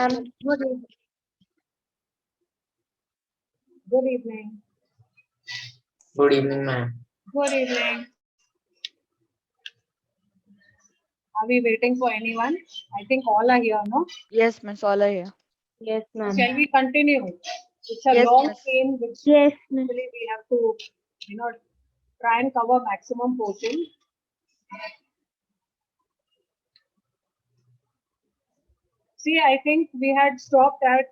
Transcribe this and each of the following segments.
Good evening. Good evening. Good evening, ma'am. Good evening. Are we waiting for anyone? I think all are here, no? Yes, Miss. All are here. Yes, ma'am. Shall we continue? It's a Yes, long Miss. scene which Yes, ma'am. actually we have to, you know, try and cover maximum portion. See, I think we had stopped at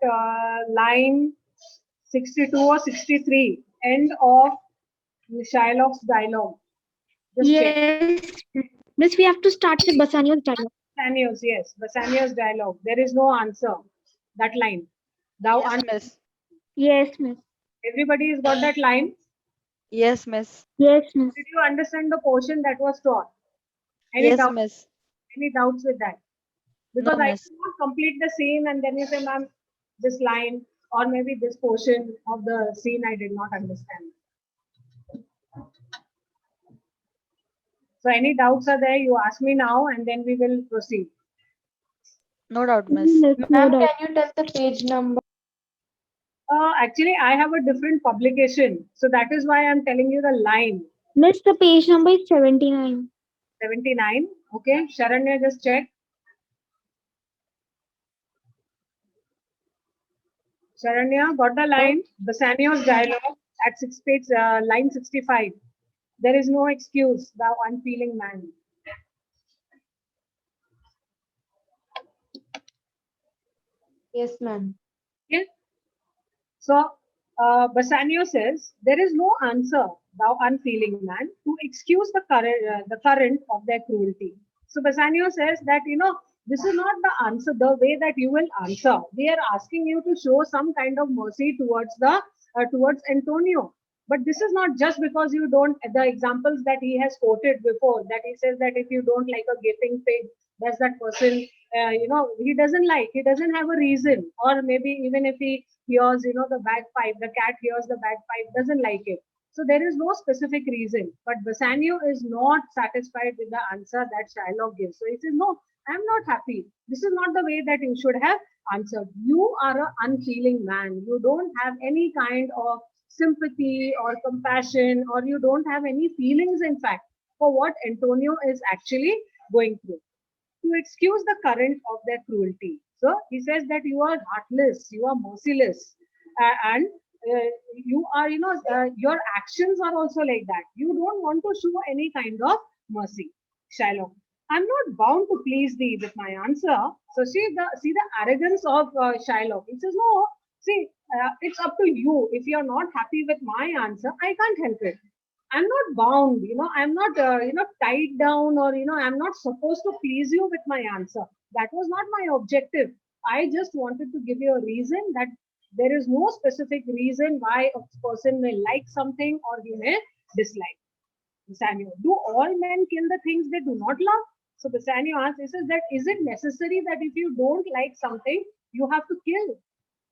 line 62 or 63, end of Shylock's dialogue. Just check. Yes. Miss, we have to start with Bassanio's dialogue. Bassanio's, yes, Bassanio's dialogue. There is no answer. That line. Thou Yes, un- Miss. Yes, Miss. Everybody has got that line. Yes, Miss. Yes, Miss. Did you understand the portion that was taught? Any Yes, doubt? Miss. Any doubts with that? No, Because I Miss. cannot complete the scene and then you say, ma'am, this line or maybe this portion of the scene I did not understand. So any doubts are there, you ask me now and then we will proceed. No doubt, Miss. Miss, no Ma'am, doubt. can you tell the page number? Actually, I have a different publication. So that is why I'm telling you the line. Miss, the page number is 79. 79. Okay, Sharanya, just check. Sharanya, got the line? Bassanio's dialogue at line 65. There is no excuse, thou unfeeling man. Yes, ma'am. Okay. So, Bassanio says, there is no answer, thou unfeeling man, to excuse the current of their cruelty. So, Bassanio says that, this is not the answer, the way that you will answer. We are asking you to show some kind of mercy towards Antonio. But this is not just because you don't, the examples that he has quoted before, that he says that if you don't like a gaping pig, does that person, he doesn't have a reason. Or maybe even if he hears, the bagpipe, the cat hears the bagpipe, doesn't like it. So there is no specific reason. But Bassanio is not satisfied with the answer that Shylock gives. So he says, no, I'm not happy. This is not the way that you should have answered. You are an unfeeling man. You don't have any kind of sympathy or compassion, or you don't have any feelings, in fact, for what Antonio is actually going through. To excuse the current of their cruelty. So he says that you are heartless, you are merciless, and you are, your actions are also like that. You don't want to show any kind of mercy. Shylock, I'm not bound to please thee with my answer. So see the arrogance of Shylock. He says, no, see, it's up to you. If you're not happy with my answer, I can't help it. I'm not bound, I'm not, tied down, or, I'm not supposed to please you with my answer. That was not my objective. I just wanted to give you a reason that there is no specific reason why a person may like something or he may dislike. Bassanio, do all men kill the things they do not love? So Bassanio asks, he says that is it necessary that if you don't like something, you have to kill?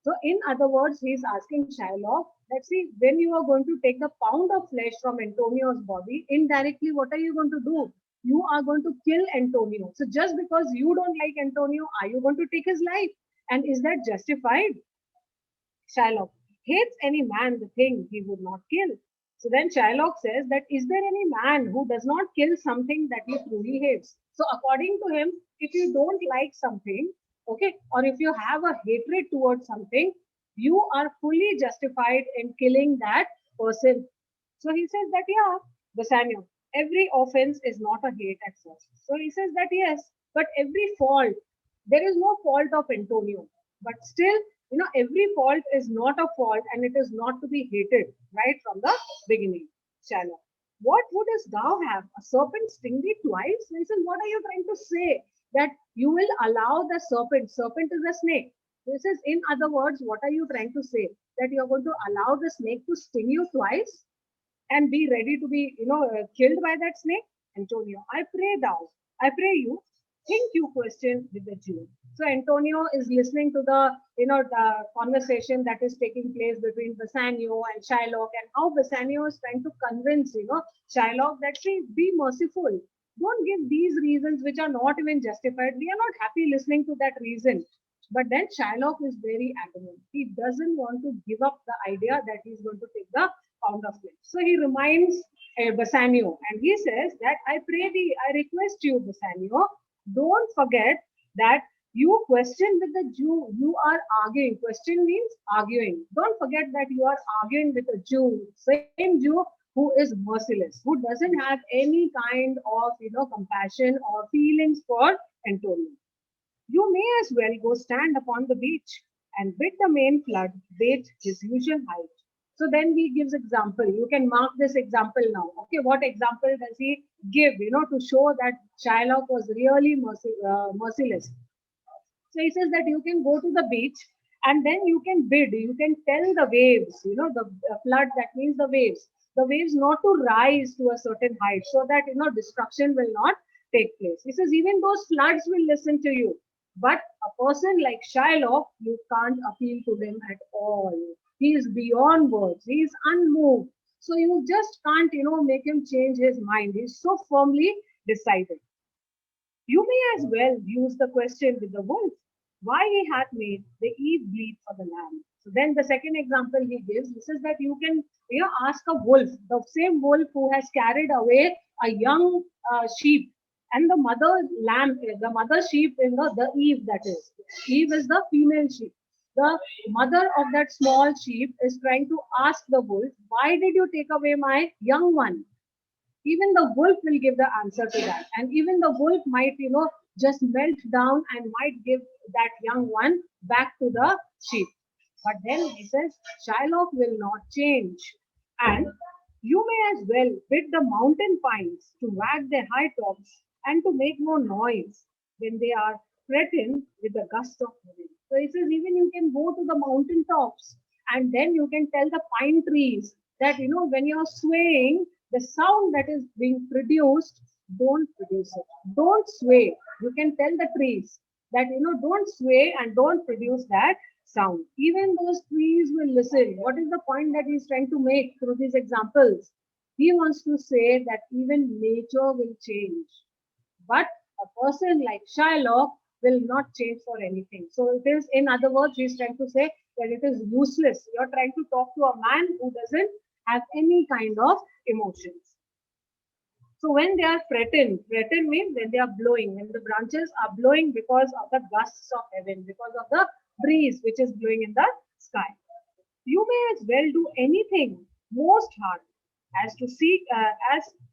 So, in other words, he is asking Shylock that see, when you are going to take a pound of flesh from Antonio's body, indirectly, what are you going to do? You are going to kill Antonio. So, just because you don't like Antonio, are you going to take his life? And is that justified? Shylock, hates any man the thing he would not kill. So then Shylock says that is there any man who does not kill something that he truly hates? So according to him, if you don't like something, okay, or if you have a hatred towards something, you are fully justified in killing that person. So he says that, yeah, Bassanio, every offense is not a hate at first. So he says that, yes, but every fault, there is no fault of Antonio. But still, every fault is not a fault and it is not to be hated right from the beginning. Shallow. What wouldst thou have? A serpent sting thee twice? Listen, what are you trying to say? That you will allow the serpent is a snake. This is, in other words, what are you trying to say? That you are going to allow the snake to sting you twice and be ready to be, killed by that snake? Antonio, I pray you, think you question with the Jew. So Antonio is listening to the conversation that is taking place between Bassanio and Shylock, and how Bassanio is trying to convince, Shylock that she be merciful. Don't give these reasons which are not even justified. We are not happy listening to that reason. But then Shylock is very adamant. He doesn't want to give up the idea that he's going to take the pound of flesh. So he reminds Bassanio and he says that I pray thee, I request you, Bassanio, don't forget that you question with the Jew, you are arguing. Question means arguing. Don't forget that you are arguing with a Jew, same Jew who is merciless, who doesn't have any kind of compassion or feelings for Antonio. You may as well go stand upon the beach and bid the main flood wait his usual height. So then he gives example. You can mark this example now. Okay, what example does he give? To show that Shylock was really merciless. So he says that you can go to the beach and then you can bid, you can tell the waves, the flood, that means the waves not to rise to a certain height so that, destruction will not take place. He says, even those floods will listen to you. But a person like Shylock, you can't appeal to him at all. He is beyond words. He is unmoved. So you just can't, make him change his mind. He's so firmly decided. You may as well use the question with the wolf, why he hath made the eve bleed for the lamb. So then the second example he gives, he says that you can, ask a wolf, the same wolf who has carried away a young sheep, and the mother lamb, the mother sheep, the Eve, that is. Eve is the female sheep. The mother of that small sheep is trying to ask the wolf, why did you take away my young one? Even the wolf will give the answer to that. And even the wolf might, just melt down and might give that young one back to the sheep. But then he says, Shylock will not change. And you may as well bid the mountain pines to wag their high tops and to make no noise when they are threatened with the gust of wind. So he says, even you can go to the mountain tops and then you can tell the pine trees that, when you're swaying, the sound that is being produced, don't produce it. Don't sway. You can tell the trees that, don't sway and don't produce that sound. Even those trees will listen. What is the point that he's trying to make through these examples? He wants to say that even nature will change. But a person like Shylock will not change for anything. So it is, in other words, he's trying to say that it is useless. You're trying to talk to a man who doesn't have any kind of emotions. So when they are threatened means when they are blowing, when the branches are blowing because of the gusts of heaven, because of the breeze which is blowing in the sky. You may as well do anything most hard as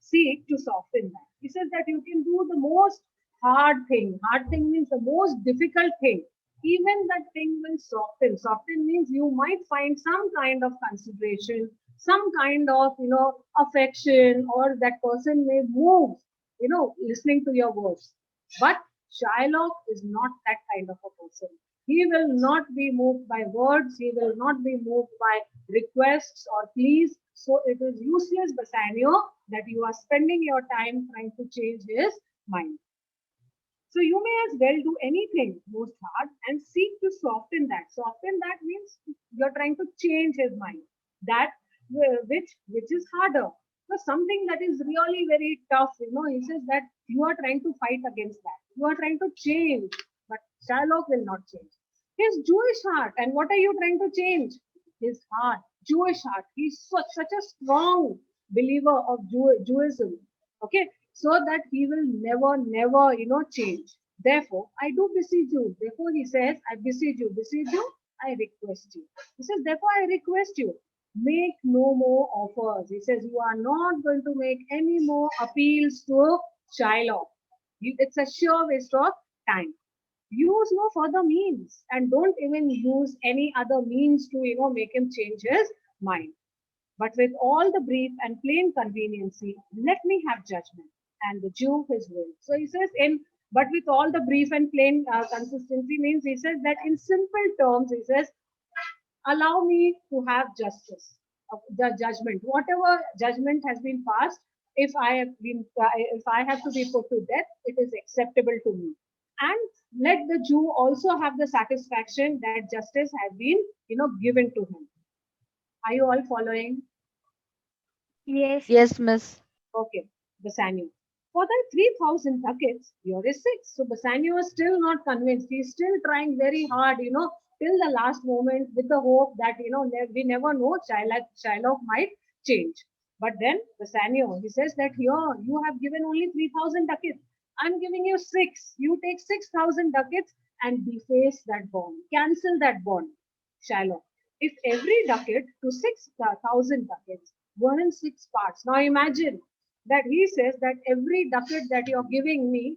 seek to soften that. He says that you can do the most hard thing. Hard thing means the most difficult thing. Even that thing will soften. Soften means you might find some kind of consideration, some kind of affection, or that person may move, listening to your words. But Shylock is not that kind of a person. He will not be moved by words. He will not be moved by requests or pleas. So it is useless, Bassanio, that you are spending your time trying to change his mind. So you may as well do anything most hard and seek to soften that. Soften that means you're trying to change his mind. That which is harder. So something that is really very tough, he says that you are trying to fight against that. You are trying to change, but Shylock will not change. His Jewish heart, and what are you trying to change? His heart, Jewish heart. He's such a strong believer of Judaism. Okay, so that he will never, change. Therefore, I do beseech you. Therefore, he says, I beseech you, I request you. He says, therefore, I request you, make no more offers. He says, you are not going to make any more appeals to Shylock. It's a sure waste of time. Use no further means and don't even use any other means to, make him change his mind. But with all the brief and plain conveniency, let me have judgment and the Jew his will. So he says, but with all the brief and plain consistency means he says that in simple terms, he says, allow me to have justice, the judgment. Whatever judgment has been passed, if I have to be put to death, it is acceptable to me. And let the Jew also have the satisfaction that justice has been, given to him. Are you all following? Yes. Yes, miss. Okay, Bassanio. For that 3,000 ducats, here is 6. So Bassanio is still not convinced. He's still trying very hard, till the last moment with the hope that, we never know, Shylock might change. But then Bassanio, he says that here you have given only 3,000 ducats. I'm giving you 6. You take 6,000 ducats and deface that bond. Cancel that bond, Shylock. If every ducat to 6,000 ducats were in 6 parts. Now imagine that he says that every ducat that you're giving me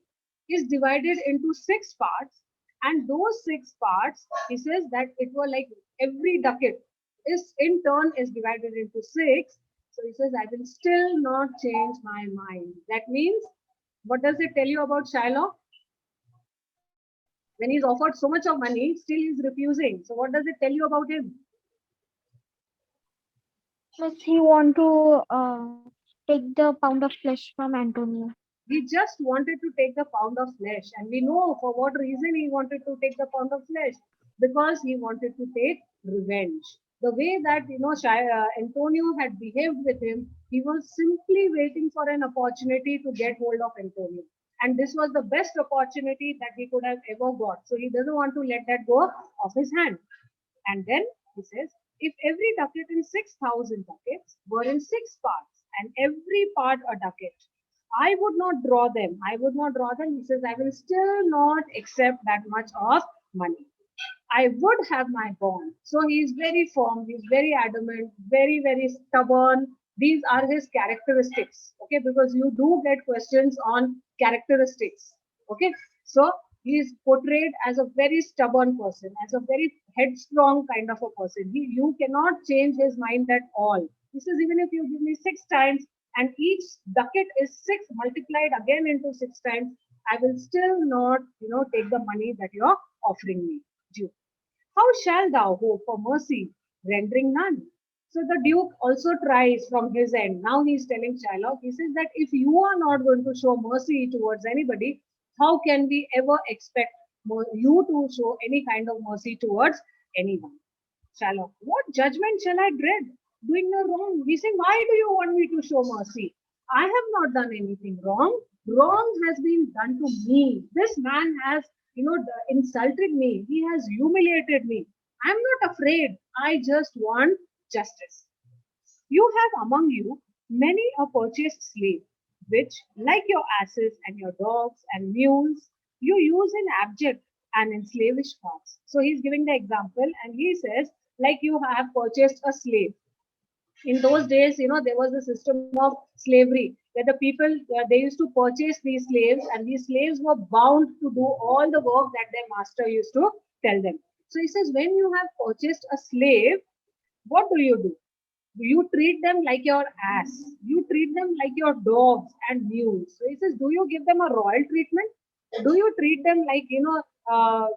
is divided into 6 parts, and those 6 parts, he says that it were like every ducat is in turn is divided into 6. So he says, I will still not change my mind. That means, what does it tell you about Shylock? When he's offered so much of money, still he's refusing. So what does it tell you about him? Miss, he want to take the pound of flesh from Antonio. He just wanted to take the pound of flesh, and we know for what reason he wanted to take the pound of flesh, because he wanted to take revenge. The way that Antonio had behaved with him, he was simply waiting for an opportunity to get hold of Antonio, and this was the best opportunity that he could have ever got. So he doesn't want to let that go off his hand. And then he says, if every ducat in 6,000 ducats were in 6 parts, and every part a ducat, I would not draw them. I would not draw them. He says, I will still not accept that much of money. I would have my bond. So he is very firm, he's very adamant, very, very stubborn. These are his characteristics. Okay, because you do get questions on characteristics. Okay, so he is portrayed as a very stubborn person, as a very headstrong kind of a person. You cannot change his mind at all. He says, even if you give me 6 times and each ducat is 6 multiplied again into 6 times, I will still not, take the money that you're offering me. Duke, how shall thou hope for mercy, rendering none? So the Duke also tries from his end. Now he's telling Shylock, he says that if you are not going to show mercy towards anybody, how can we ever expect you to show any kind of mercy towards anyone? Shylock, what judgment shall I dread? Doing no wrong. He's saying, why do you want me to show mercy? I have not done anything wrong. Wrong has been done to me. This man has, insulted me. He has humiliated me. I'm not afraid. I just want justice. You have among you many a purchased slave, which, like your asses and your dogs and mules, you use in abject and in slavish parts. So he's giving the example, and he says, like you have purchased a slave. In those days, there was a system of slavery where the people, they used to purchase these slaves, and these slaves were bound to do all the work that their master used to tell them. So he says, when you have purchased a slave, what do? You treat them like your ass. You treat them like your dogs and mules. So he says, do you give them a royal treatment? Do you treat them like, are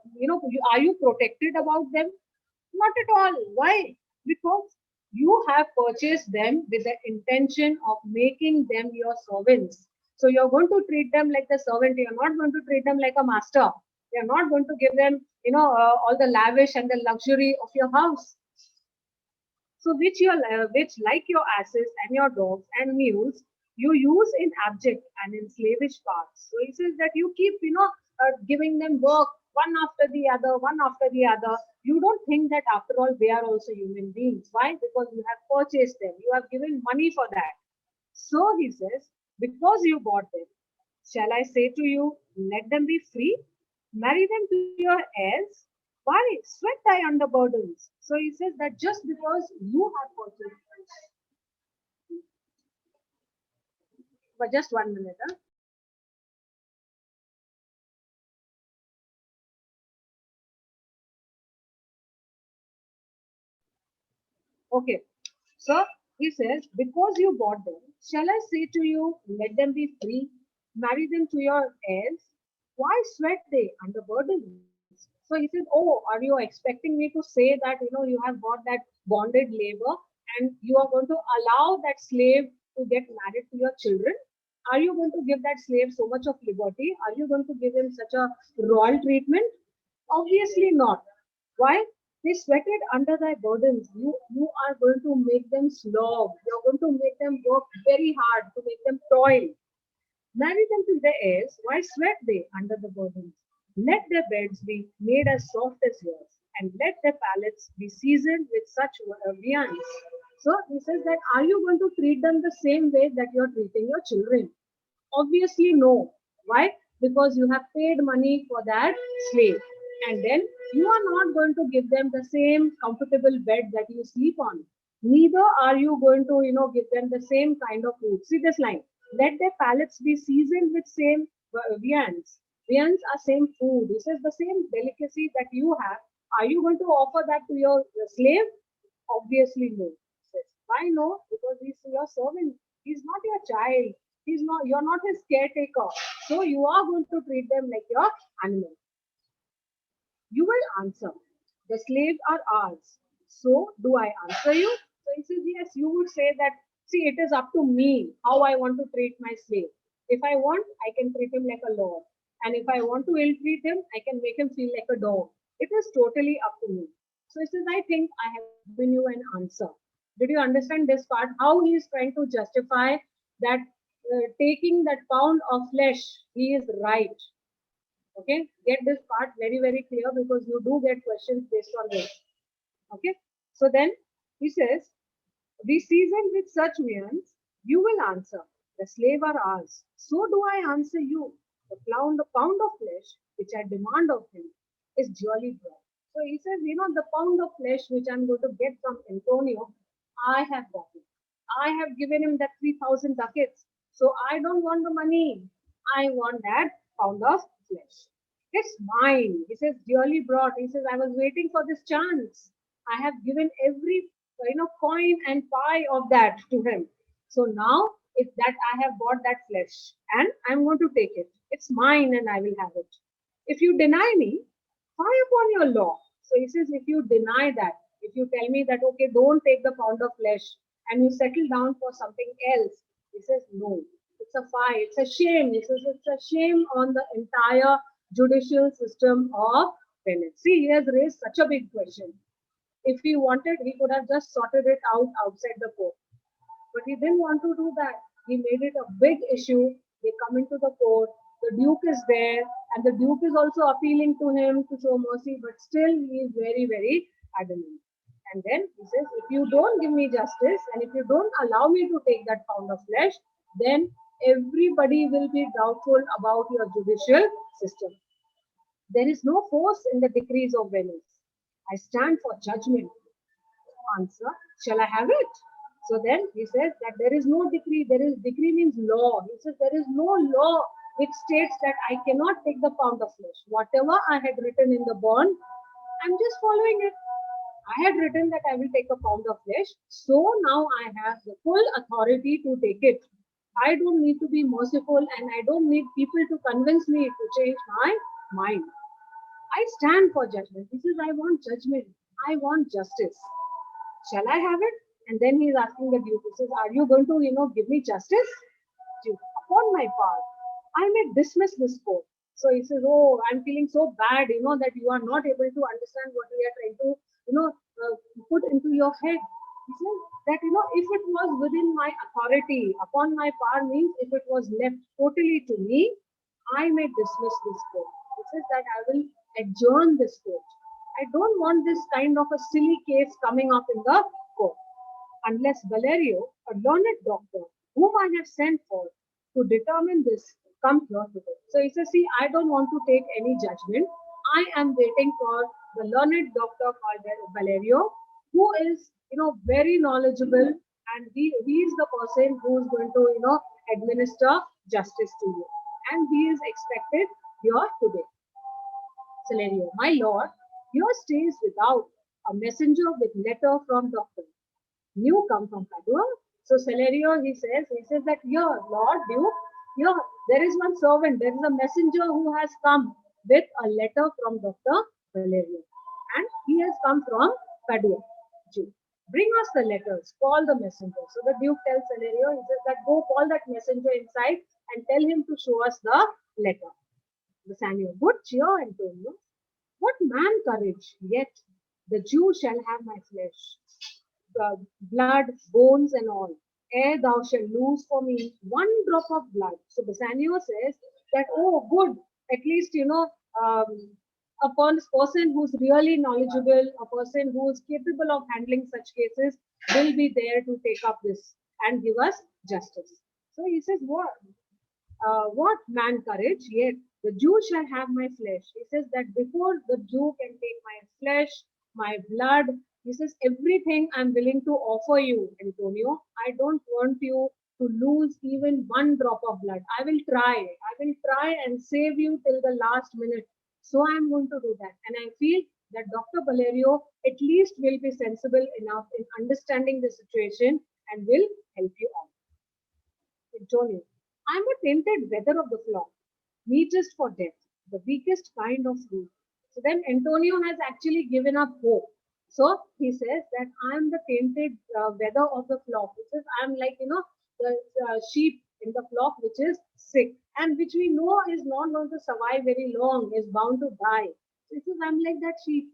you protected about them? Not at all. Why? Because you have purchased them with the intention of making them your servants. So you're going to treat them like the servant. You're not going to treat them like a master. You're not going to give them, all the lavish and the luxury of your house. So which like your asses and your dogs and mules, you use in abject and in slavish parts. So he says that you keep, giving them work one after the other, one after the other. You don't think that after all they are also human beings. Why? Because you have purchased them. You have given money for that. So he says, because you bought them, shall I say to you, let them be free? Marry them to your heirs? Why sweat thy under burdens? So he says that just because you have purchased, but just 1 minute. Huh? Okay. So he says, because you bought them, shall I say to you, let them be free? Marry them to your heirs? Why sweat they under burdens? So he says, oh, are you expecting me to say that, you have got that bonded labor and you are going to allow that slave to get married to your children? Are you going to give that slave so much of liberty? Are you going to give him such a royal treatment? Obviously not. Why? They sweated under thy burdens. You are going to make them slog. You're going to make them work very hard to make them toil. Marry them till their heirs, why sweat they under the burdens? Let their beds be made as soft as yours, and let their palates be seasoned with such viands. So he says that are you going to treat them the same way that you're treating your children? Obviously, no. Why? Because you have paid money for that slave, and then you are not going to give them the same comfortable bed that you sleep on. Neither are you going to, give them the same kind of food. See this line. Let their palates be seasoned with same viands. Viands are same food. This is the same delicacy that you have. Are you going to offer that to your slave? Obviously, no. Says, why no? Because he's your servant. He's not your child. He's not. You're not his caretaker. So you are going to treat them like your animal. You will answer. The slaves are ours. So do I answer you? So he says, yes. You would say that. See, it is up to me how I want to treat my slave. If I want, I can treat him like a lord. And if I want to ill treat him, I can make him feel like a dog. It is totally up to me. So he says, I think I have given you an answer. Did you understand this part? How he is trying to justify that taking that pound of flesh, he is right. Okay, get this part very, very clear because you do get questions based on this. Okay, so then he says, we season with such viands, you will answer, the slave are ours. So do I answer you. The pound of flesh which I demand of him is dearly brought. So he says, the pound of flesh which I'm going to get from Antonio, I have got it. I have given him that 3,000 ducats. So I don't want the money. I want that pound of flesh. It's mine. He says, dearly brought. He says, I was waiting for this chance. I have given every coin and pie of that to him. So now it's that I have bought that flesh and I'm going to take it. It's mine and I will have it. If you deny me, fie upon your law. So he says, if you deny that, if you tell me that, okay, don't take the pound of flesh and you settle down for something else, he says, no, it's a fie, it's a shame. He says, it's a shame on the entire judicial system of Venice. See, he has raised such a big question. If he wanted, he could have just sorted it out outside the court. But he didn't want to do that. He made it a big issue. They come into the court. The Duke is there, and the Duke is also appealing to him to show mercy, but still he is very, very adamant. And then he says, if you don't give me justice and if you don't allow me to take that pound of flesh, then everybody will be doubtful about your judicial system. There is no force in the decrees of Venice. I stand for judgment. Answer, shall I have it? So then he says that there is no decree. Decree means law. He says there is no law which states that I cannot take the pound of flesh. Whatever I had written in the bond, I'm just following it. I had written that I will take a pound of flesh. So now I have the full authority to take it. I don't need to be merciful and I don't need people to convince me to change my mind. I stand for judgment. He says, I want judgment. I want justice. Shall I have it? And then he's asking the Duke, he says, are you going to, give me justice? Duke, upon my part, I may dismiss this court. So he says, oh, I'm feeling so bad, that you are not able to understand what we are trying to, put into your head. He says that, if it was within my authority, upon my power means if it was left totally to me, I may dismiss this court. He says that I will adjourn this court. I don't want this kind of a silly case coming up in the court. Unless Valerio, a learned doctor, whom I have sent for to determine this, come here today. So he says, see, I don't want to take any judgment. I am waiting for the learned doctor called Valerio, who is, very knowledgeable, and he is the person who is going to, administer justice to you. And he is expected here today. Celerio, my lord, here stays without a messenger with letter from doctor. New come from Padua. So Celerio, he says that here, Lord Duke, here there is one servant, there is a messenger who has come with a letter from Dr. Valerio. And he has come from Padua. Duke. Bring us the letters, call the messenger. So the Duke tells Celerio, he says that go call that messenger inside and tell him to show us the letter. Bassanio, good cheer, Antonio. What man courage, yet the Jew shall have my flesh, the blood, bones, and all. ere thou shalt lose for me one drop of blood. So Bassanio says that, oh, good, at least, a person who's really knowledgeable, a person who is capable of handling such cases will be there to take up this and give us justice. So he says, what man courage? Yet the Jew shall have my flesh. He says that before the Jew can take my flesh, my blood, he says, everything I'm willing to offer you, Antonio. I don't want you to lose even one drop of blood. I will try. I will try and save you till the last minute. So I'm going to do that. And I feel that Dr. Valerio at least will be sensible enough in understanding the situation and will help you out. Antonio, I'm a tainted wether of the flock, meetest for death, the weakest kind of fruit. So then Antonio has actually given up hope. So he says that I'm the tainted wether of the flock. He says I'm like, the sheep in the flock which is sick and which we know is not going to survive very long, is bound to die. So he says I'm like that sheep.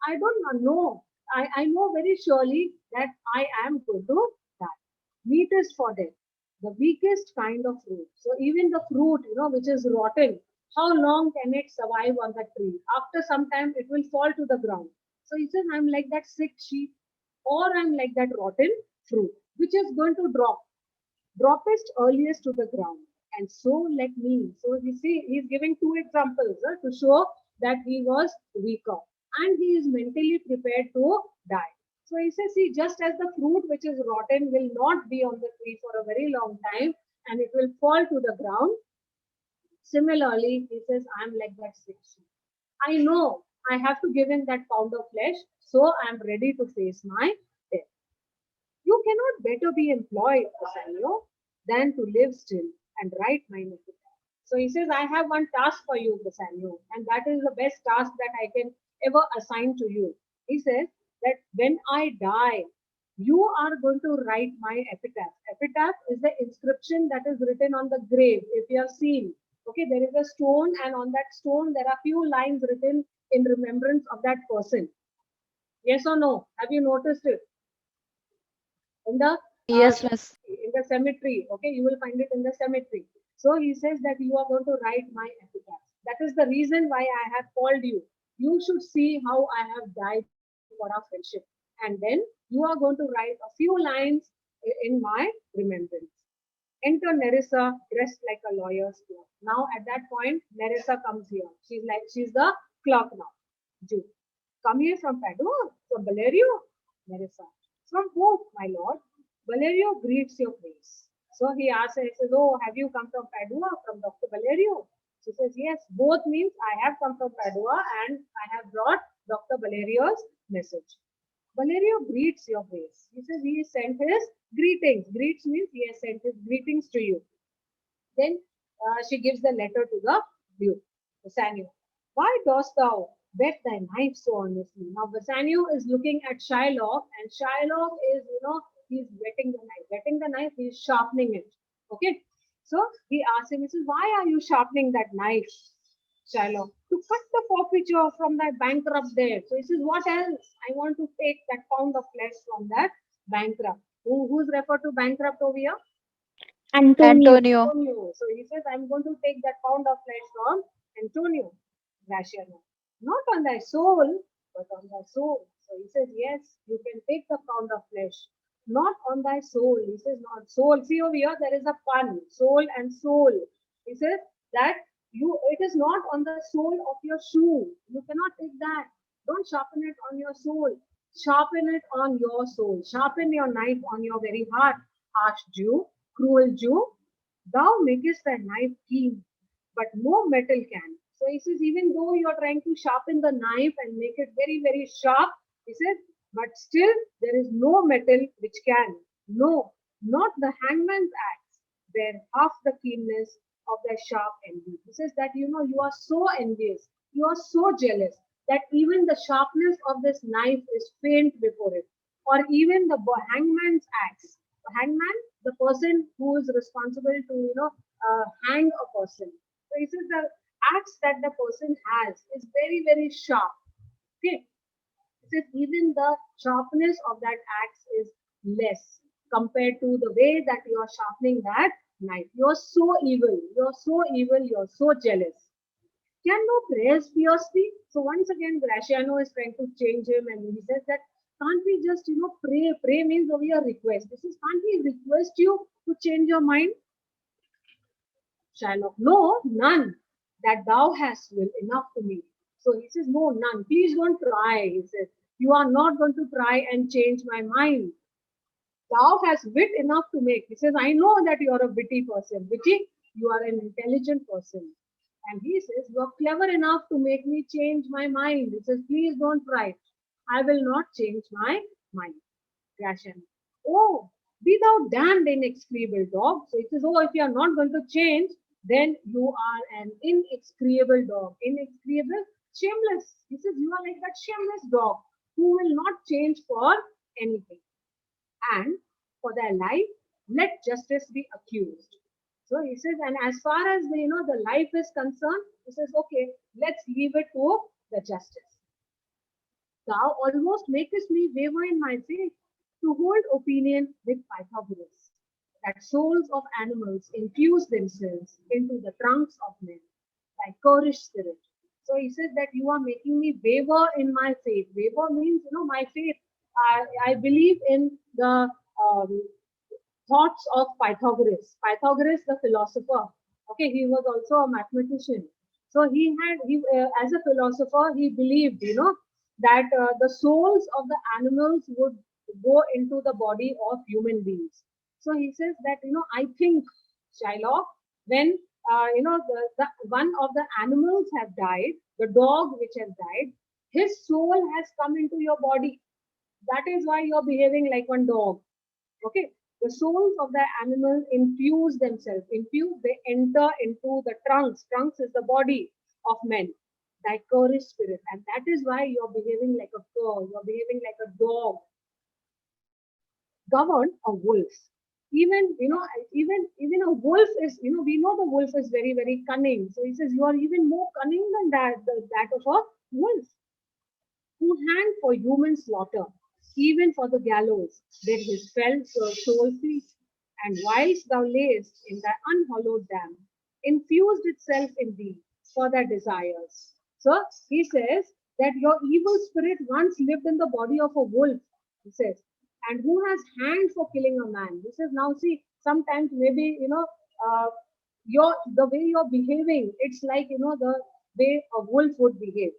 I don't know. I know very surely that I am going to die. Meatest for death, the weakest kind of fruit. So even the fruit, which is rotten, how long can it survive on the tree? After some time, it will fall to the ground. So he says, I'm like that sick sheep, or I'm like that rotten fruit, which is going to droppest earliest to the ground. And so like me. So you see, he's giving two examples to show that he was weaker and he is mentally prepared to die. So he says, see, just as the fruit which is rotten will not be on the tree for a very long time and it will fall to the ground. Similarly, he says, I'm like that sick sheep. I know I have to give him that pound of flesh, so I'm ready to face my death. You cannot better be employed, Bassanio, than to live still and write my epitaph. So he says, I have one task for you, Bassanio, and that is the best task that I can ever assign to you. He says that when I die, you are going to write my epitaph. Epitaph is the inscription that is written on the grave, if you have seen. Okay, there is a stone, and on that stone, there are few lines written in remembrance of that person. Yes or no? Have you noticed it? In the uh, Yes, miss. in the cemetery. Okay, you will find it in the cemetery. So he says that you are going to write my epitaph. That is the reason why I have called you. You should see how I have died for our friendship, and then you are going to write a few lines in my remembrance. Enter Nerissa dressed like a lawyer's clerk. Now at that point, Nerissa comes here. She's the clerk now. Jew. Come here from Padua, from Valerio, Nerissa. From whom, my lord? Valerio greets your grace. So he asks her, he says, oh, have you come from Padua, from Dr. Valerio? She says, yes, both means I have come from Padua and I have brought Dr. Valerio's message. Valerio greets your grace. He says he sent his greetings. Greets means he has sent his greetings to you. Then she gives the letter to the Duke, Bassanio. Why dost thou whet thy knife so earnestly? Now Bassanio is looking at Shylock, and Shylock is, he's whetting the knife. Whetting the knife, he's sharpening it. Okay. So he asks him, he says, why are you sharpening that knife, Shylock? To cut the forfeiture from that bankrupt there. So he says, what else? I want to take that pound of flesh from that bankrupt. Who's referred to bankrupt over here? Antonio. Antonio. Antonio. So he says, I'm going to take that pound of flesh from Antonio, Graciano. Not on thy soul, but on thy soul. So he says, yes, you can take the pound of flesh. Not on thy soul. He says, not soul. See over here, there is a pun, soul and soul. He says that it is not on the sole of your shoe. You cannot take that. Don't sharpen it on your soul. Sharpen it on your soul. Sharpen your knife on your very heart, harsh Jew, cruel Jew. Thou makest thy knife keen, but no metal can. So he says, even though you are trying to sharpen the knife and make it very, very sharp, he says, but still there is no metal which can. No, not the hangman's axe bear half the keenness of thy sharp envy. He says that, you are so envious, you are so jealous that even the sharpness of this knife is faint before it. Or even the hangman's axe. The hangman, the person who is responsible to, hang a person. So he says the axe that the person has is very, very sharp. Okay. He says even the sharpness of that axe is less. compared to the way that you are sharpening that knife. You're so evil. You're so evil. You're so jealous. Can no prayers pierce thee? So once again, Graciano is trying to change him, and he says that can't we just pray? Pray means only a request. This is can't we request you to change your mind? Shylock, no, none. That thou hast will enough to me. So he says, no, none. Please don't try. He says, you are not going to try and change my mind. Thou hast wit enough to make. He says, I know that you are a witty person. Witty, you are an intelligent person. And he says, you are clever enough to make me change my mind. He says, please don't try. I will not change my mind. Gratian. Oh, be thou damned inexcreable dog. So it says, oh, if you are not going to change, then you are an inexcreable dog. Inexcreable, shameless. He says, you are like that shameless dog who will not change for anything. And for their life, let justice be accused. So he says, and as far as the life is concerned, he says, okay, let's leave it to the justice. Thou almost makest me waver in my faith to hold opinion with Pythagoras, that souls of animals infuse themselves into the trunks of men by currish spirit. So he says that you are making me waver in my faith. Waver means, my faith. I believe in the thoughts of Pythagoras. Pythagoras, the philosopher. Okay, he was also a mathematician. So as a philosopher, he believed, that the souls of the animals would go into the body of human beings. So he says that, I think, Shylock, when, the one of the animals have died, the dog which has died, his soul has come into your body. That is why you're behaving like one dog. Okay. The souls of the animal infuse themselves. Infuse, they enter into the trunks. Trunks is the body of men. Thy courage spirit. And that is why you're behaving like a cur. You're behaving like a dog. Govern a wolf. Even, even a wolf is, we know the wolf is very, very cunning. So he says, you are even more cunning than that of a wolf. Who hang for human slaughter, even for the gallows, did his fell soul feast. And whilst thou layest in thy unhallowed dam, infused itself in thee for thy desires. So he says that your evil spirit once lived in the body of a wolf, he says, and who has hanged for killing a man. He says, now see, sometimes maybe, the way you're behaving, it's like, the way a wolf would behave.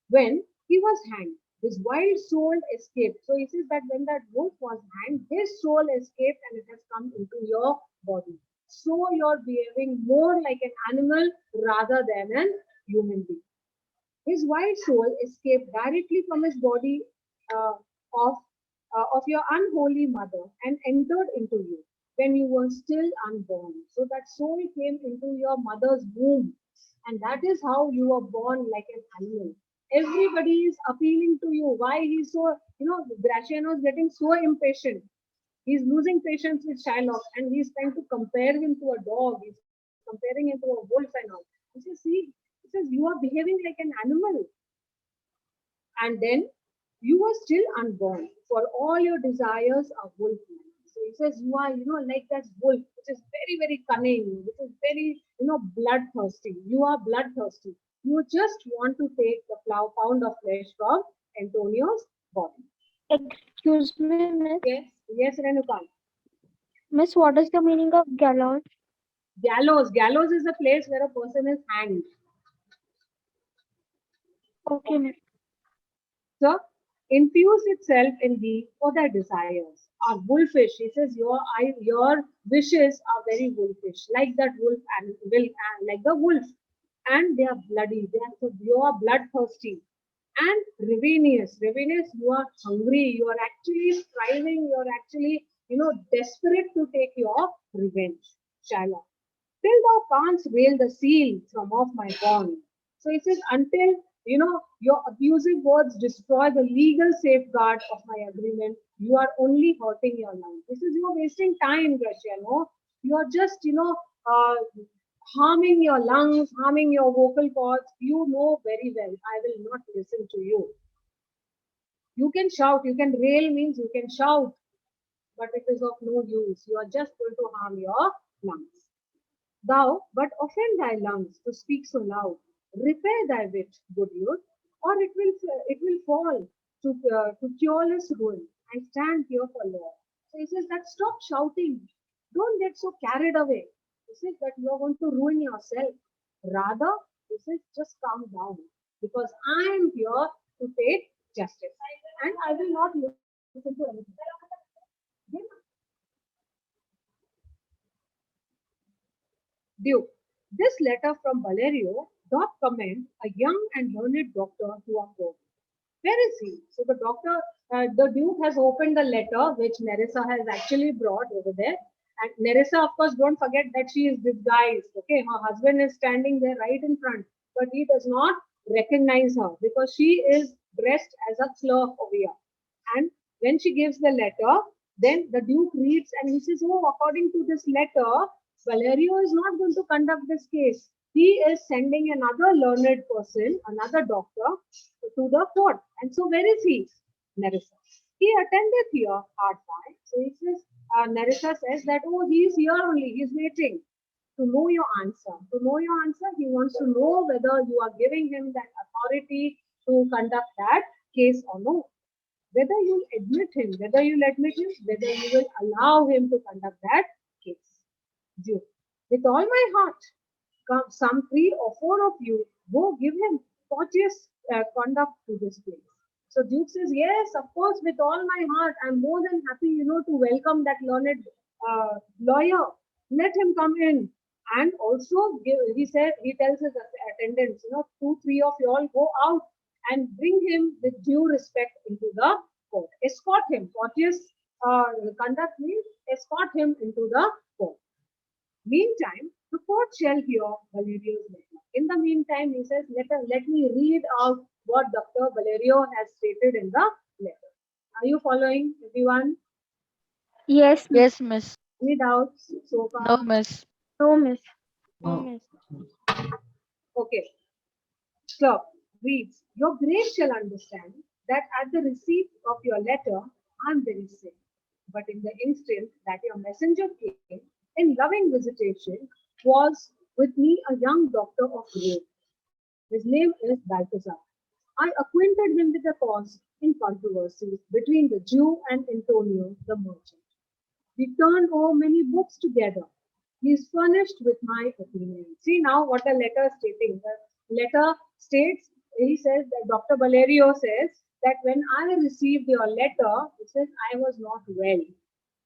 When he was hanged, his wild soul escaped. So he says that when that wolf was hanged, his soul escaped and it has come into your body. So you're behaving more like an animal rather than an human being. His wild soul escaped directly from his body uh, of, of your unholy mother and entered into you when you were still unborn. So that soul came into your mother's womb, and that is how you were born like an animal. Everybody is appealing to you. Why he's so, Graciano is getting so impatient. He's losing patience with Shylock and he's trying to compare him to a dog. He's comparing him to a wolf and all. He says, see, he says, you are behaving like an animal. And then you are still unborn. For all your desires are wolf. So he says, you are, like that wolf, which is very, very cunning, which is very, bloodthirsty. You are bloodthirsty. You just want to take the pound of flesh from Antonio's body. Excuse me, Miss. Yes, yes, Renuka. Miss, what is the meaning of gallows? Gallows. Gallows is a place where a person is hanged. Okay, Miss. So, infuse itself in thee for thy desires. Are wolfish. He says your wishes are very wolfish, like that wolf and like the wolf, and they are bloody. You are bloodthirsty and ravenous. Ravenous, you are hungry. You are actually striving. You are actually desperate to take your revenge. Shylock. Till thou canst veil the seal from off my bond. So it says, until your abusive words destroy the legal safeguard of my agreement, you are only hurting your life. This is you are wasting time, Graciano. You are just harming your lungs, harming your vocal cords. You know very well. I will not listen to you. You can shout. You can rail means you can shout. but it is of no use. You are just going to harm your lungs. Thou but offend thy lungs to speak so loud. Repair thy wit, good youth, or it will fall to cureless ruin and stand here for law. So he says that stop shouting. Don't get so carried away. He says that you are going to ruin yourself. Rather, he says just calm down because I am here to take justice and I will not listen to anything. Yeah. Duke. This letter from Valerio doth commend a young and learned doctor to our court. Where is he? So the Duke has opened the letter which Nerissa has actually brought over there. And Nerissa, of course, don't forget that she is disguised. Okay, her husband is standing there right in front, but he does not recognize her because she is dressed as a clerk over here. And when she gives the letter, then the Duke reads and he says, "Oh, according to this letter, Valerio is not going to conduct this case. He is sending another learned person, another doctor, to the court. And so, where is he? Nerissa. He attended here hard by. So, he says, Nerissa says that, oh, he is here only, he is waiting to know your answer. To know your answer, he wants to know whether you are giving him that authority to conduct that case or no. Whether you'll admit him, whether you'll admit him, whether you will allow him to conduct that case. Duke. With all my heart, come some 3 or 4 of you, go give him courteous conduct to this place. So Duke says, yes, of course, with all my heart, I'm more than happy, to welcome that learned lawyer. Let him come in. And also, he tells his attendants, 2, 3 of you all go out and bring him with due respect into the court. Escort him. Courteous conduct means escort him into the court. Meantime, the court shall hear Valerio's letter. In the meantime, he says, let me read out what Dr. Valerio has stated in the letter. Are you following, everyone? Yes, miss. Yes, miss. Any doubts so No, far? miss. No, miss. No, No. miss. Okay. Clerk reads, Your Grace shall understand that at the receipt of your letter, I am very sick. But in the instant that your messenger came in loving visitation, was with me a young doctor of Rome. His name is Balthazar. I acquainted him with the cause in controversy between the Jew and Antonio the merchant. We turned over many books together. He is furnished with my opinion. See now what the letter is stating. The letter states, he says that Dr. Valerio says that when I received your letter, he says I was not well.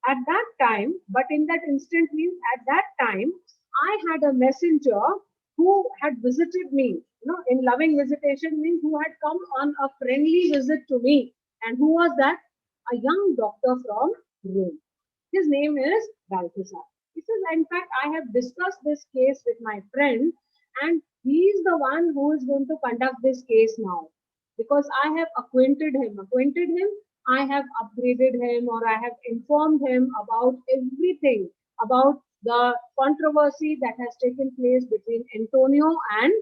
At that time, but in that instant means at that time, I had a messenger who had visited me. In loving visitation means who had come on a friendly visit to me. And who was that? A young doctor from Rome. His name is Balthazar. He says, in fact, I have discussed this case with my friend, and he is the one who is going to conduct this case now. Because I have acquainted him. I have upgraded him or I have informed him about everything about the controversy that has taken place between Antonio and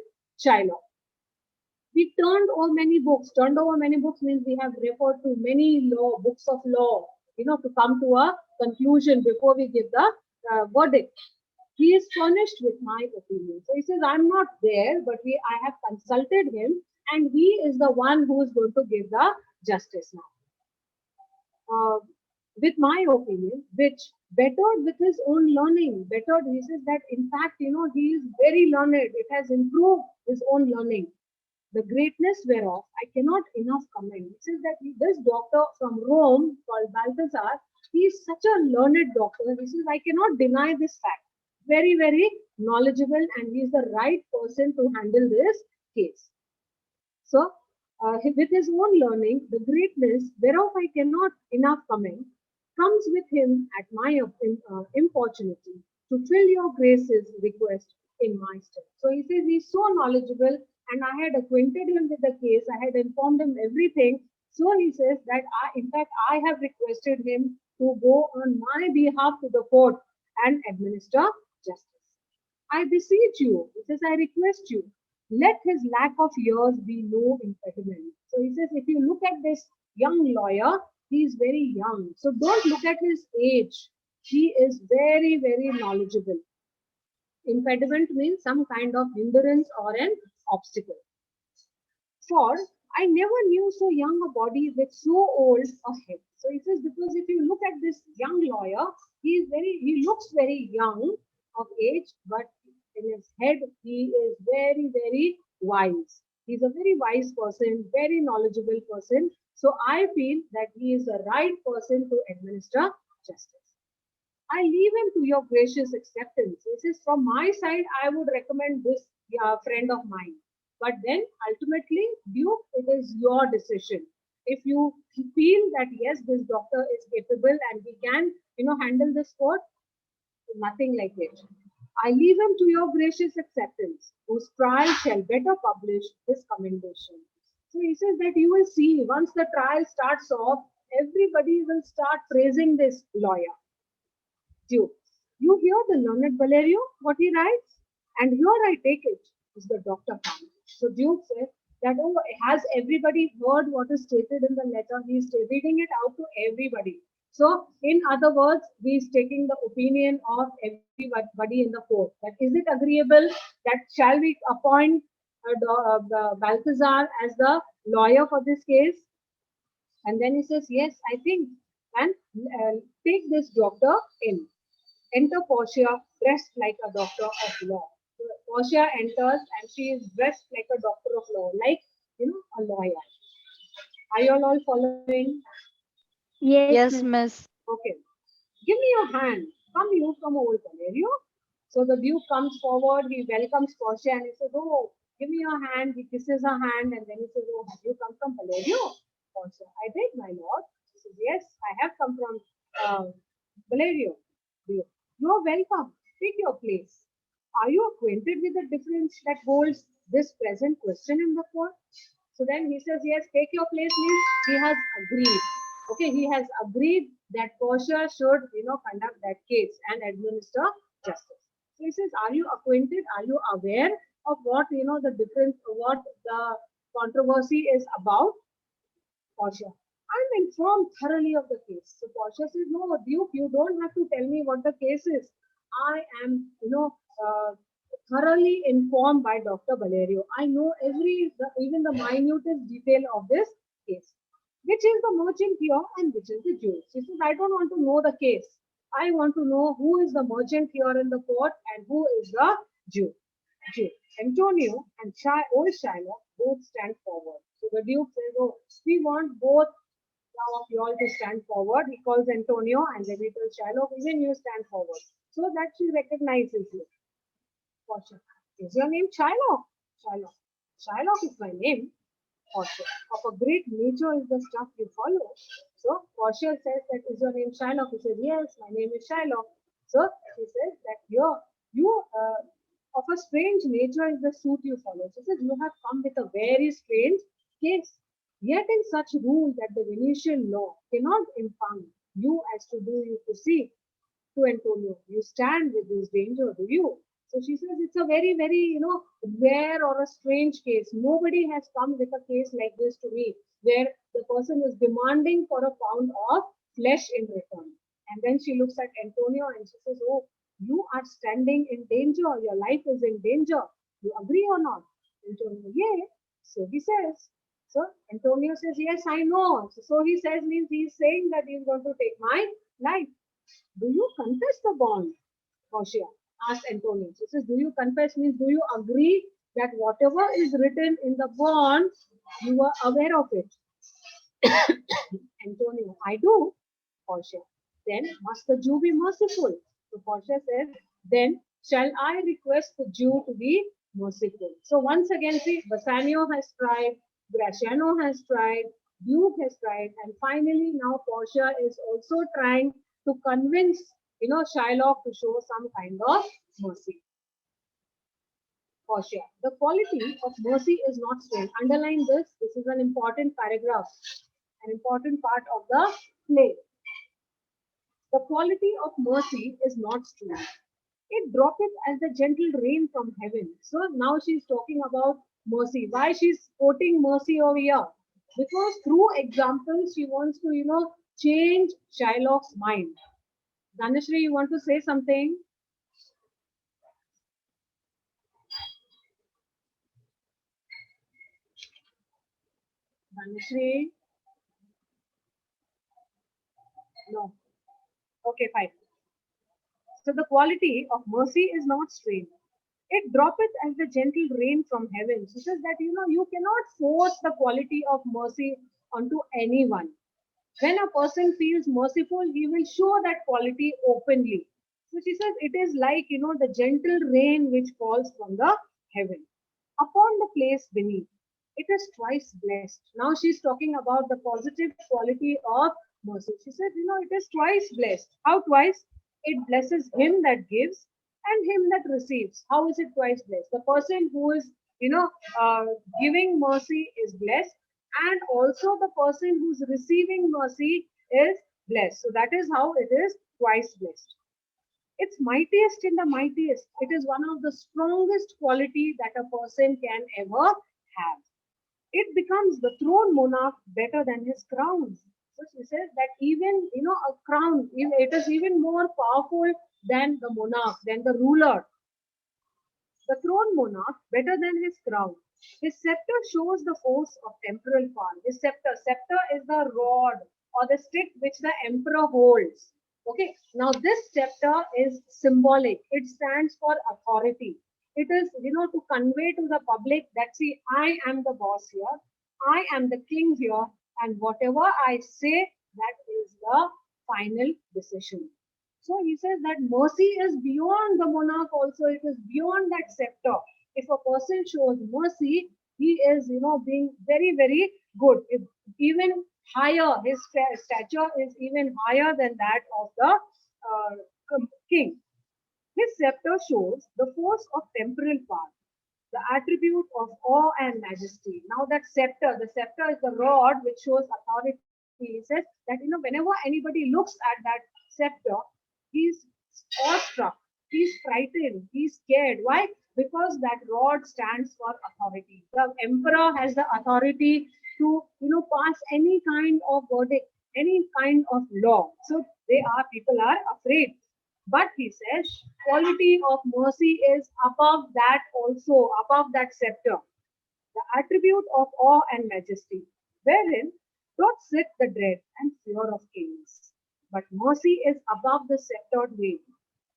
Shiloh. We turned over many books. Turned over many books means we have referred to many books of law, to come to a conclusion before we give the verdict. He is furnished with my opinion. So he says, I'm not there, but I have consulted him, and he is the one who is going to give the justice now. With my opinion, which bettered with his own learning. Bettered, he says that in fact, he is very learned. It has improved his own learning. The greatness whereof I cannot enough commend. It says that this doctor from Rome called Balthazar, he is such a learned doctor. He says, I cannot deny this fact. Very, very knowledgeable, and he is the right person to handle this case. So, with his own learning, the greatness whereof I cannot enough comment, comes with him at my importunity to fill your grace's request in my stead. So he says he's so knowledgeable, and I had acquainted him with the case. I had informed him everything. So he says that in fact, I have requested him to go on my behalf to the court and administer justice. I beseech you, he says, I request you, let his lack of years be no impediment. So he says, if you look at this young lawyer, he is very young. So don't look at his age. He is very, very knowledgeable. Impediment means some kind of hindrance or an obstacle. For I never knew so young a body with so old a head. So he says, because if you look at this young lawyer, he looks very young of age, but in his head he is very, very wise. He's a very wise person, very knowledgeable person. So I feel that he is the right person to administer justice. I leave him to your gracious acceptance. This is from my side, I would recommend this friend of mine. But then ultimately, Duke, it is your decision. If you feel that yes, this doctor is capable and he can, handle this court, nothing like it. I leave him to your gracious acceptance, whose trial shall better publish his commendation. So he says that you will see once the trial starts off, everybody will start praising this lawyer. Duke. You hear the learned Valerio, what he writes? And here I take it, is the doctor come. So Duke said that, oh, has everybody heard what is stated in the letter? He is reading it out to everybody. So, in other words, he is taking the opinion of everybody in the court. That is it agreeable that shall we appoint Balthazar as the lawyer for this case? And then he says, yes, I think, and take this doctor in. Enter Portia dressed like a doctor of law. So Portia enters and she is dressed like a doctor of law, like, a lawyer. Are you all following? Yes, Yes, miss. miss. Okay. Give me your hand. Come you from old Valerio. So the Duke comes forward, he welcomes Portia and he says, oh, give me your hand. He kisses her hand and then he says, oh, have you come from Valerio? Portia, I did, my lord. She says, yes, I have come from Valerio. Duke, you are welcome. Take your place. Are you acquainted with the difference that holds this present question in the court? So then he says, yes, take your place means he has agreed. Okay, he has agreed that Portia should, conduct that case and administer justice. So he says, are you acquainted? Are you aware of what, the difference, what the controversy is about? Portia, I'm informed thoroughly of the case. So Portia says, no, Duke, you don't have to tell me what the case is. I am, thoroughly informed by Dr. Valerio. I know even the minutest detail of this case. Which is the merchant here and which is the Jew? She says, I don't want to know the case. I want to know who is the merchant here in the court and who is the Jew. Jew. Antonio and old Shiloh both stand forward. So the Duke says, oh, we want both now of you all to stand forward. He calls Antonio and then he tells Shiloh, even you stand forward. So that she recognizes you. Portia, is your name Shiloh? Shiloh. Shiloh is my name. Portia, of a great nature is the stuff you follow. So Portia says that is your name Shiloh? He says, yes, my name is Shiloh. So she says that you of a strange nature is the suit you follow. She says, you have come with a very strange case. Yet in such rule that the Venetian law cannot impound you as to do you proceed to Antonio. You stand with this danger, do you? So she says it's a very, very, rare or a strange case. Nobody has come with a case like this to me, where the person is demanding for a pound of flesh in return. And then she looks at Antonio and she says, oh, you are standing in danger. Your life is in danger. You agree or not? Antonio, yeah. So he says. So Antonio says, yes, I know. So he says, means he's saying that he's going to take my life. Do you confess the bond? Portia asked Antonio. She says, do you confess means do you agree that whatever is written in the bond, you are aware of it? Antonio, I do. Portia, then must the Jew be merciful? So Portia says, then shall I request the Jew to be merciful? So once again, see, Bassanio has tried, Graciano has tried, Duke has tried, and finally now Portia is also trying to convince, Shylock to show some kind of mercy. Portia, the quality of mercy is not strained. Underline this. This is an important paragraph, an important part of the play. The quality of mercy is not strained. It droppeth as the gentle rain from heaven. So now she's talking about mercy. Why she's quoting mercy over here? Because through examples, she wants to, change Shylock's mind. Dhanashri, you want to say something? Dhanashri? No. Okay, fine. So the quality of mercy is not strained. It droppeth as the gentle rain from heaven. She says that you cannot force the quality of mercy onto anyone. When a person feels merciful, he will show that quality openly. So she says it is like the gentle rain which falls from the heaven upon the place beneath. It is twice blessed. Now she's talking about the positive quality of mercy. She said, it is twice blessed. How twice? It blesses him that gives and him that receives. How is it twice blessed? The person who is, uh, giving mercy is blessed, and also the person who's receiving mercy is blessed. So that is how it is twice blessed. It's mightiest in the mightiest. It is one of the strongest quality that a person can ever have. It becomes the throne monarch better than his crown. So she says that even a crown, it is even more powerful than the monarch, than the ruler. The throne monarch better than his crown. His scepter shows the force of temporal power. His scepter is the rod or the stick which the emperor holds. Okay, now this scepter is symbolic. It stands for authority. It is, to convey to the public that, see, I am the boss here, I am the king here, and whatever I say, that is the final decision. So he says that mercy is beyond the monarch also, it is beyond that scepter. If a person shows mercy, he is, being very, very good. If even higher, his stature is even higher than that of the king. His scepter shows the force of temporal power, the attribute of awe and majesty. Now that scepter, the scepter is the rod which shows authority. He says that whenever anybody looks at that scepter, he's awestruck, he's frightened, he's scared. Why? Because that rod stands for authority. The emperor has the authority to pass any kind of verdict, any kind of law. So people are afraid. But he says, quality of mercy is above that also, above that scepter, the attribute of awe and majesty, wherein doth sit the dread and fear of kings. But mercy is above the sceptered way.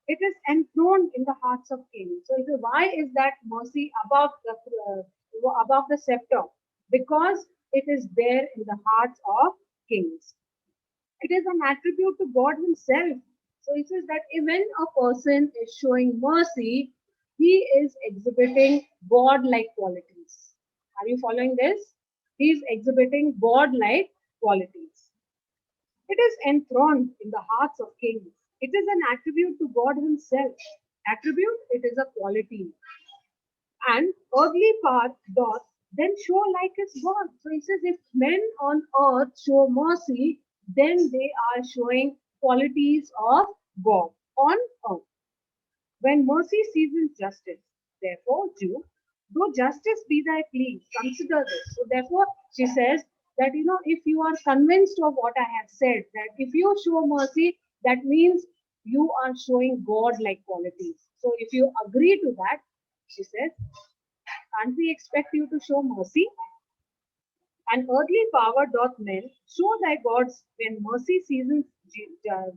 It is enthroned in the hearts of kings. So why is that mercy above the scepter? Because it is there in the hearts of kings. It is an attribute to God Himself. So it says that when a person is showing mercy, he is exhibiting God-like qualities. Are you following this? He is exhibiting God-like qualities. It is enthroned in the hearts of kings. It is an attribute to God Himself. Attribute, it is a quality. And earthly power doth then show like its God. So he says, if men on earth show mercy, then they are showing qualities of God on earth. When mercy seasons justice, therefore, Jew, though justice be thy plea, consider this. So therefore, she says that if you are convinced of what I have said, that if you show mercy, that means you are showing God-like qualities. So if you agree to that, she says, can't we expect you to show mercy? And earthly power doth men show thy gods when mercy seasons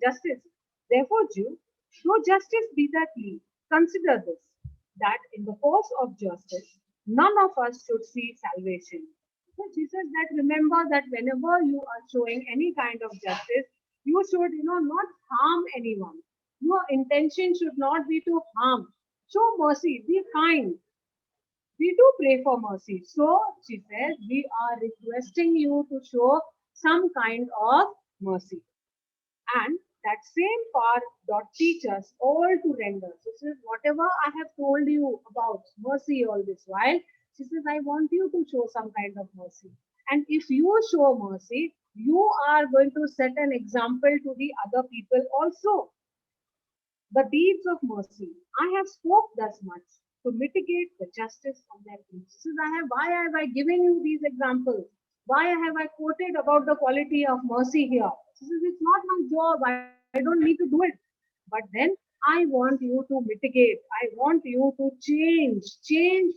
justice. Therefore, Jew, though justice be thy plea, consider this, that in the course of justice, none of us should see salvation. So Jesus that remember that whenever you are showing any kind of justice, you should, not harm anyone. Your intention should not be to harm. Show mercy, be kind, we do pray for mercy. So she says, we are requesting you to show some kind of mercy. And that same part dot teach us all to render. So she says, whatever I have told you about mercy all this while, she says, I want you to show some kind of mercy. And if you show mercy, you are going to set an example to the other people also. The deeds of mercy. I have spoke thus much to mitigate the justice of their deeds. This is why have I given you these examples? Why have I quoted about the quality of mercy here? She says, it's not my job. I don't need to do it. But then I want you to mitigate. I want you to change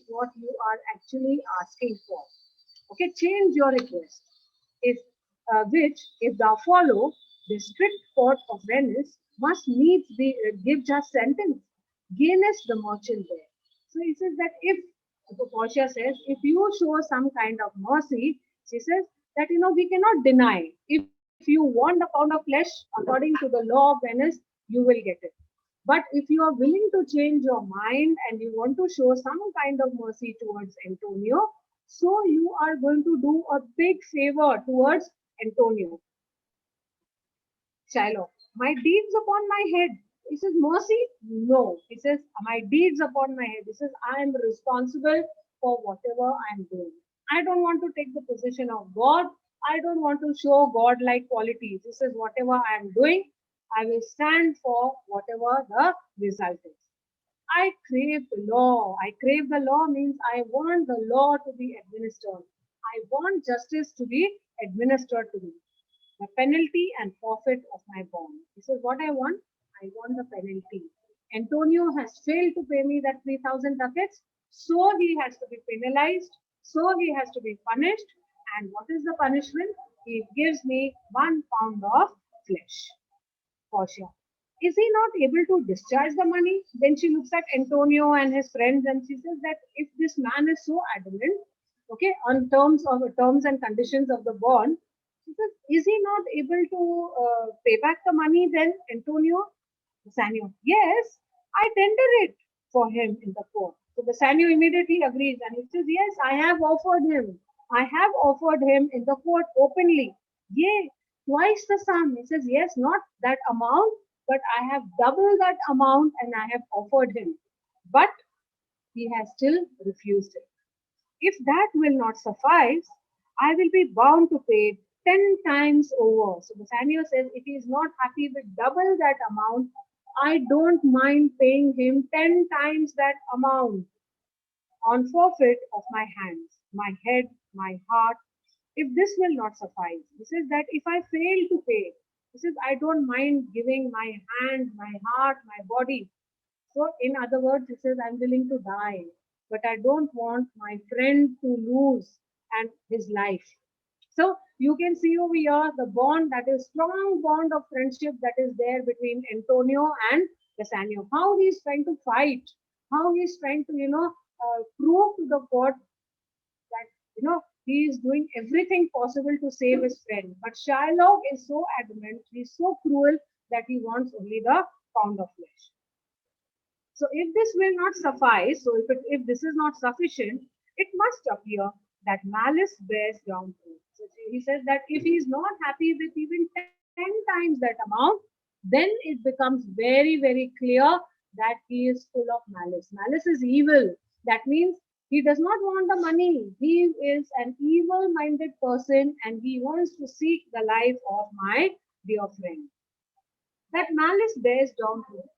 what you are actually asking for. Okay, change your request. If which, if thou follow, the strict court of Venice must needs be give just sentence, gainest the merchant there. So he says that if Portia says, if you show some kind of mercy, she says that we cannot deny. If you want a pound of flesh according to the law of Venice, you will get it. But if you are willing to change your mind and you want to show some kind of mercy towards Antonio, so you are going to do a big favor towards Antonio. Shiloh, my deeds upon my head. He says, mercy? No. He says, my deeds upon my head. He says, I am responsible for whatever I'm doing. I don't want to take the position of God. I don't want to show God-like qualities. He says, whatever I'm doing, I will stand for whatever the result is. I crave the law. I crave the law means I want the law to be administered. I want justice to be administered to me. The penalty and forfeit of my bond. This is what I want. I want the penalty. Antonio has failed to pay me that 3,000 ducats, so he has to be penalized, so he has to be punished. And what is the punishment? He gives me 1 pound of flesh. Portia. Is he not able to discharge the money? Then she looks at Antonio and his friends and she says that if this man is so adamant, okay, on terms and conditions of the bond, she says, is he not able to pay back the money then, Antonio? Bassanio, yes, I tender it for him in the court. So Bassanio immediately agrees and he says, yes, I have offered him. I have offered him in the court openly. Yea, twice the sum. He says, yes, not that amount, but I have double that amount and I have offered him. But he has still refused it. If that will not suffice, I will be bound to pay 10 times over. So Bassanio says, if he is not happy with double that amount, I don't mind paying him 10 times that amount on forfeit of my hands, my head, my heart. If this will not suffice, he says that if I fail to pay, he says, I don't mind giving my hand, my heart, my body. So, in other words, he says, I'm willing to die, but I don't want my friend to lose and his life. So, you can see over here the bond, that is strong bond of friendship that is there between Antonio and Bassanio. How he is trying to fight, how he is trying to, prove to the court that, he is doing everything possible to save his friend. But Shylock is so adamant, he is so cruel that he wants only the pound of flesh. So if this will not suffice, so if this is not sufficient, it must appear that malice bears down truth. So he says that if he is not happy with even 10 times that amount, then it becomes very, very clear that he is full of malice. Malice is evil. That means he does not want the money. He is an evil-minded person and he wants to seek the life of my dear friend. That malice bears down truth.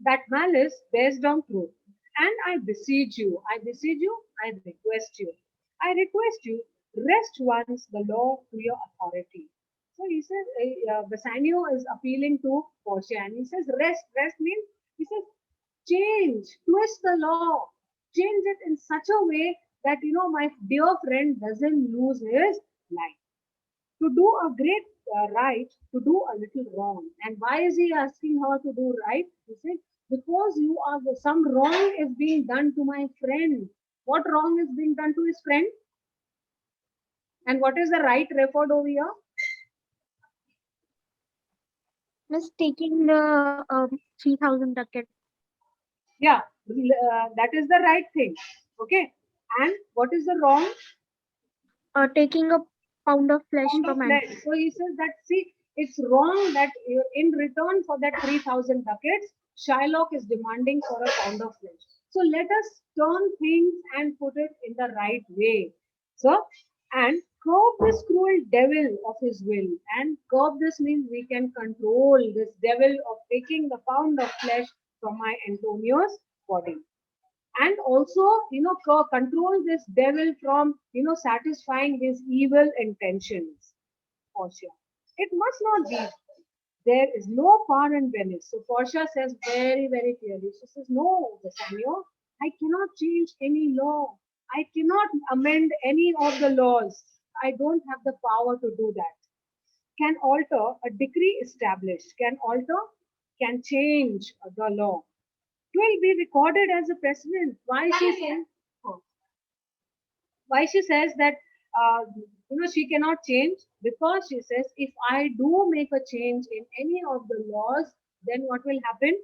That malice bears down truth. And I beseech you, I request you, rest once the law to your authority. So he says, Bassanio is appealing to Portia and he says, rest means, he says, twist the law, change it in such a way that, my dear friend doesn't lose his life. To do a great right, to do a little wrong. And why is he asking her to do right? He said, because some wrong is being done to my friend. What wrong is being done to his friend? And what is the right referred over here? Miss taking the 3,000 ducat. Yeah, that is the right thing. Okay. And what is the wrong? Taking a pound of flesh Pound of from flesh. Anthony. So he says that, see, it's wrong that in return for that 3,000 ducats, Shylock is demanding for a pound of flesh. So let us turn things and put it in the right way. So, and curb this cruel devil of his will. And curb this means we can control this devil of taking the pound of flesh from my Antonio's body. and also, control this devil from, satisfying his evil intentions. Portia. It must not be. There is no power in Venice. So Portia says very, very clearly. She says, no, Bassanio, I cannot change any law. I cannot amend any of the laws. I don't have the power to do that. Can alter a decree established, can alter, can change the law. It will be recorded as a precedent. Why she says that she cannot change? Because she says if I do make a change in any of the laws, then what will happen?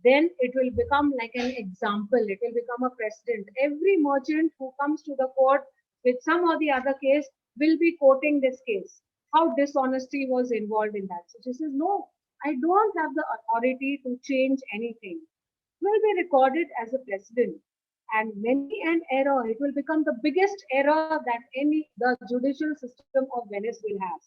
Then it will become like an example, it will become a precedent. Every merchant who comes to the court with some or the other case will be quoting this case, how dishonesty was involved in that. So she says, no, I don't have the authority to change anything. Will be recorded as a precedent, and many an error, it will become the biggest error that the judicial system of Venice will have.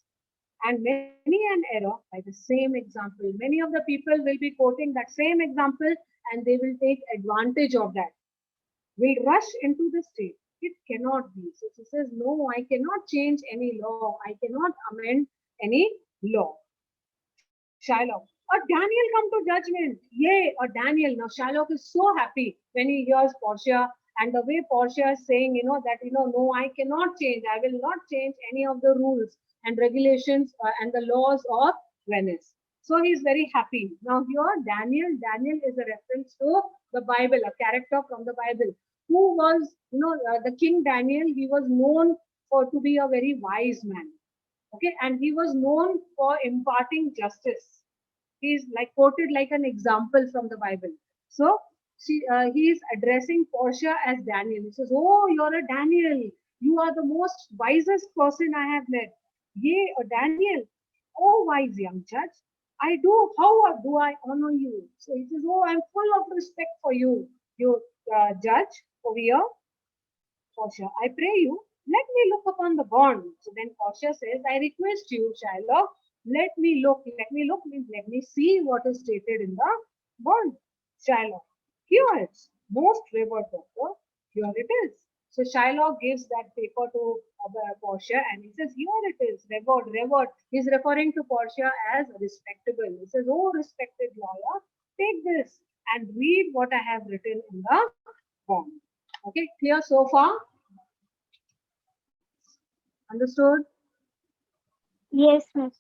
And many an error by the same example. Many of the people will be quoting that same example, and they will take advantage of that. Will rush into the state. It cannot be. So she says, no, I cannot change any law. I cannot amend any law. Shylock. A Daniel come to judgment. Yay, a Daniel. Now Shylock is so happy when he hears Portia, and the way Portia is saying, that, no, I cannot change. I will not change any of the rules and regulations and the laws of Venice. So he's very happy. Now here, Daniel is a reference to the Bible, a character from the Bible, who was, the King Daniel. He was known to be a very wise man. Okay, and he was known for imparting justice. He is like quoted like an example from the Bible. So he is addressing Portia as Daniel. He says, oh, you're a Daniel. You are the most wisest person I have met. Yea, a Daniel. Oh, wise young judge. How do I honor you? So he says, oh, I'm full of respect for you, you judge over here. Portia, I pray you, let me look upon the bond. So then Portia says, I request you, Shylock, let me see what is stated in the bond. Shylock, here it's most revered doctor, here it is. So Shylock gives that paper to Portia, and he says, here it is, revered. He's referring to Portia as respectable. He says, oh, respected lawyer, take this and read what I have written in the bond. Okay, clear so far? Understood? Yes, miss.